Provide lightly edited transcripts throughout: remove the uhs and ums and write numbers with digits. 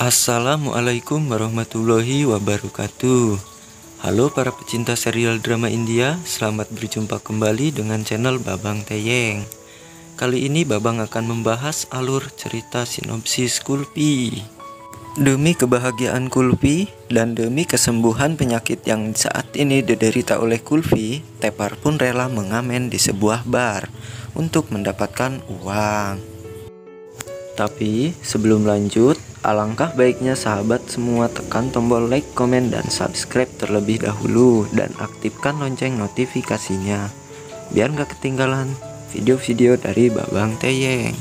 Assalamualaikum warahmatullahi wabarakatuh. Halo para pecinta serial drama India, selamat berjumpa kembali dengan channel Babang Teyeng. Kali ini Babang akan membahas alur cerita sinopsis Kulfi. Demi kebahagiaan Kulfi dan demi kesembuhan penyakit yang saat ini diderita oleh Kulfi, Tepar pun rela mengamen di sebuah bar untuk mendapatkan uang. Tapi sebelum lanjut, alangkah baiknya sahabat semua tekan tombol like, komen, dan subscribe terlebih dahulu dan aktifkan lonceng notifikasinya biar gak ketinggalan video-video dari Babang Teyeng.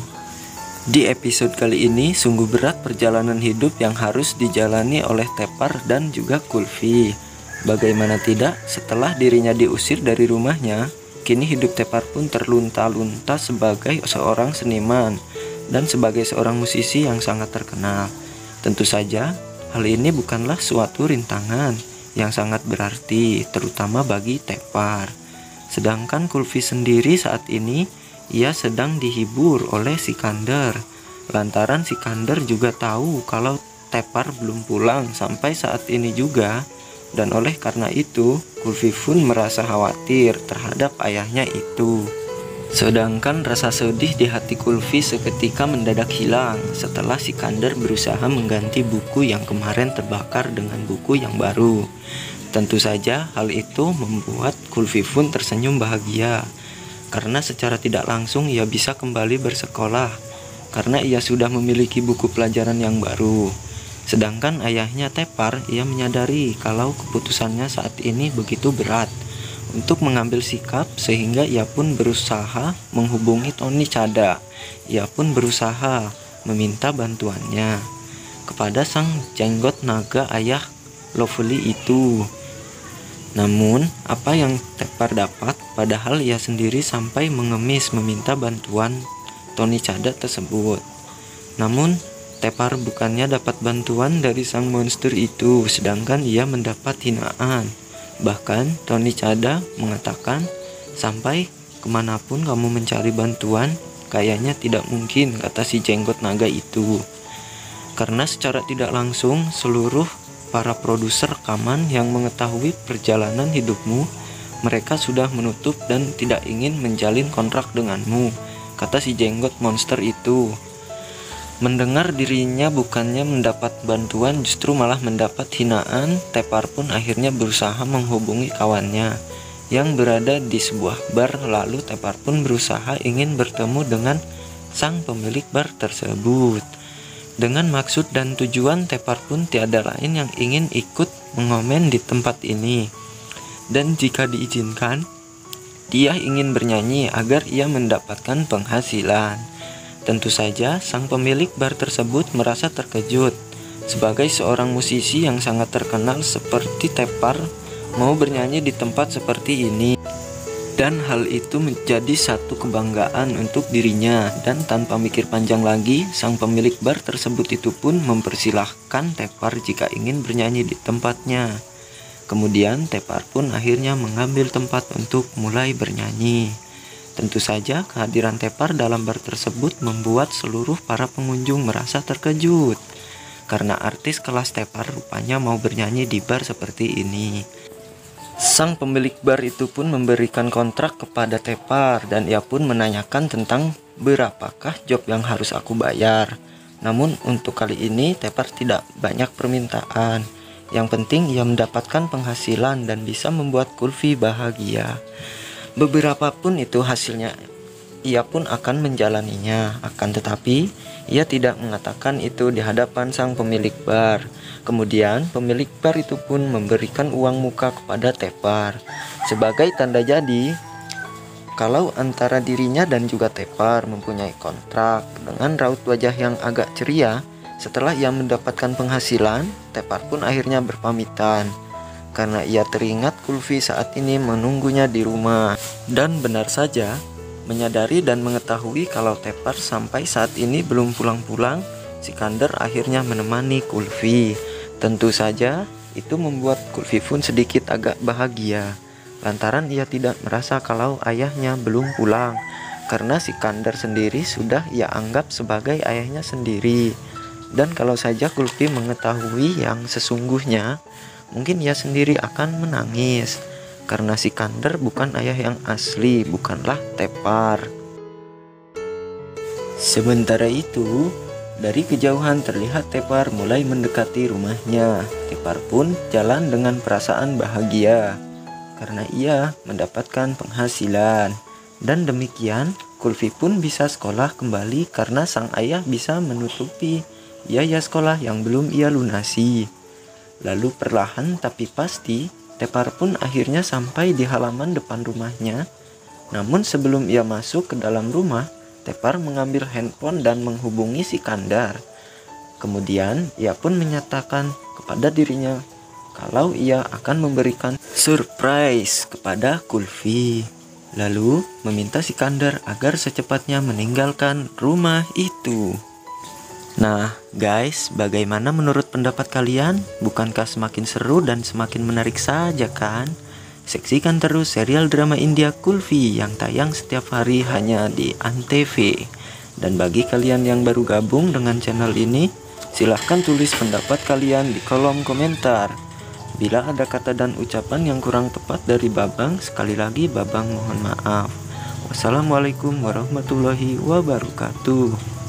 Di episode kali ini sungguh berat perjalanan hidup yang harus dijalani oleh Tepar dan juga Kulfi. Bagaimana tidak, setelah dirinya diusir dari rumahnya, kini hidup Tepar pun terlunta-lunta sebagai seorang seniman dan sebagai seorang musisi yang sangat terkenal. Tentu saja, hal ini bukanlah suatu rintangan yang sangat berarti, terutama bagi Tepar. Sedangkan Kulfi sendiri saat ini, ia sedang dihibur oleh Sikandar. Lantaran Sikandar juga tahu kalau Tepar belum pulang sampai saat ini juga. Dan oleh karena itu, Kulfi pun merasa khawatir terhadap ayahnya itu. Sedangkan rasa sedih di hati Kulfi seketika mendadak hilang setelah Sikandar berusaha mengganti buku yang kemarin terbakar dengan buku yang baru. Tentu saja hal itu membuat Kulfi pun tersenyum bahagia, karena secara tidak langsung ia bisa kembali bersekolah, karena ia sudah memiliki buku pelajaran yang baru. Sedangkan ayahnya Tepar, ia menyadari kalau keputusannya saat ini begitu berat untuk mengambil sikap, sehingga ia pun berusaha menghubungi Tony Chada. Ia pun berusaha meminta bantuannya kepada sang jenggot naga ayah Lovely itu. Namun apa yang Tepar dapat, padahal ia sendiri sampai mengemis meminta bantuan Tony Chada tersebut. Namun Tepar bukannya dapat bantuan dari sang monster itu, sedangkan ia mendapat hinaan. Bahkan Tony Chada mengatakan, sampai kemanapun kamu mencari bantuan, kayaknya tidak mungkin, kata si jenggot naga itu. Karena secara tidak langsung seluruh para produser rekaman yang mengetahui perjalanan hidupmu, mereka sudah menutup dan tidak ingin menjalin kontrak denganmu, kata si jenggot monster itu. Mendengar dirinya bukannya mendapat bantuan, justru malah mendapat hinaan, Tepar pun akhirnya berusaha menghubungi kawannya yang berada di sebuah bar. Lalu Tepar pun berusaha ingin bertemu dengan sang pemilik bar tersebut. Dengan maksud dan tujuan, Tepar pun tiada lain yang ingin ikut mengomen di tempat ini. Dan jika diizinkan, dia ingin bernyanyi agar ia mendapatkan penghasilan. Tentu saja sang pemilik bar tersebut merasa terkejut. Sebagai seorang musisi yang sangat terkenal seperti Tepar mau bernyanyi di tempat seperti ini. Dan hal itu menjadi satu kebanggaan untuk dirinya. Dan tanpa mikir panjang lagi, sang pemilik bar tersebut itu pun mempersilahkan Tepar jika ingin bernyanyi di tempatnya. Kemudian Tepar pun akhirnya mengambil tempat untuk mulai bernyanyi. Tentu saja kehadiran Tepar dalam bar tersebut membuat seluruh para pengunjung merasa terkejut, karena artis kelas Tepar rupanya mau bernyanyi di bar seperti ini. Sang pemilik bar itu pun memberikan kontrak kepada Tepar dan ia pun menanyakan tentang berapakah job yang harus aku bayar. Namun untuk kali ini Tepar tidak banyak permintaan. Yang penting ia mendapatkan penghasilan dan bisa membuat Kulfi bahagia. Beberapa pun itu hasilnya, ia pun akan menjalaninya. Akan tetapi ia tidak mengatakan itu di hadapan sang pemilik bar. Kemudian pemilik bar itu pun memberikan uang muka kepada Tepar sebagai tanda jadi kalau antara dirinya dan juga Tepar mempunyai kontrak. Dengan raut wajah yang agak ceria setelah ia mendapatkan penghasilan, Tepar pun akhirnya berpamitan, karena ia teringat Kulfi saat ini menunggunya di rumah. Dan benar saja, menyadari dan mengetahui kalau Tepar sampai saat ini belum pulang-pulang, Sikandar akhirnya menemani Kulfi. Tentu saja itu membuat Kulfi pun sedikit agak bahagia, lantaran ia tidak merasa kalau ayahnya belum pulang, karena Sikandar sendiri sudah ia anggap sebagai ayahnya sendiri. Dan kalau saja Kulfi mengetahui yang sesungguhnya, mungkin ia sendiri akan menangis. Karena Sikandar bukan ayah yang asli, bukanlah Tepar. Sementara itu, dari kejauhan terlihat Tepar mulai mendekati rumahnya. Tepar pun jalan dengan perasaan bahagia karena ia mendapatkan penghasilan. Dan demikian, Kulfi pun bisa sekolah kembali karena sang ayah bisa menutupi biaya sekolah yang belum ia lunasi. Lalu perlahan tapi pasti, Tepar pun akhirnya sampai di halaman depan rumahnya. Namun sebelum ia masuk ke dalam rumah, Tepar mengambil handphone dan menghubungi Sikandar. Kemudian ia pun menyatakan kepada dirinya kalau ia akan memberikan surprise kepada Kulfi. Lalu meminta Sikandar agar secepatnya meninggalkan rumah itu. Nah guys, bagaimana menurut pendapat kalian? Bukankah semakin seru dan semakin menarik saja kan? Saksikan terus serial drama India Kulfi yang tayang setiap hari hanya di Antv. Dan bagi kalian yang baru gabung dengan channel ini, silahkan tulis pendapat kalian di kolom komentar. Bila ada kata dan ucapan yang kurang tepat dari Babang, sekali lagi Babang mohon maaf. Wassalamualaikum warahmatullahi wabarakatuh.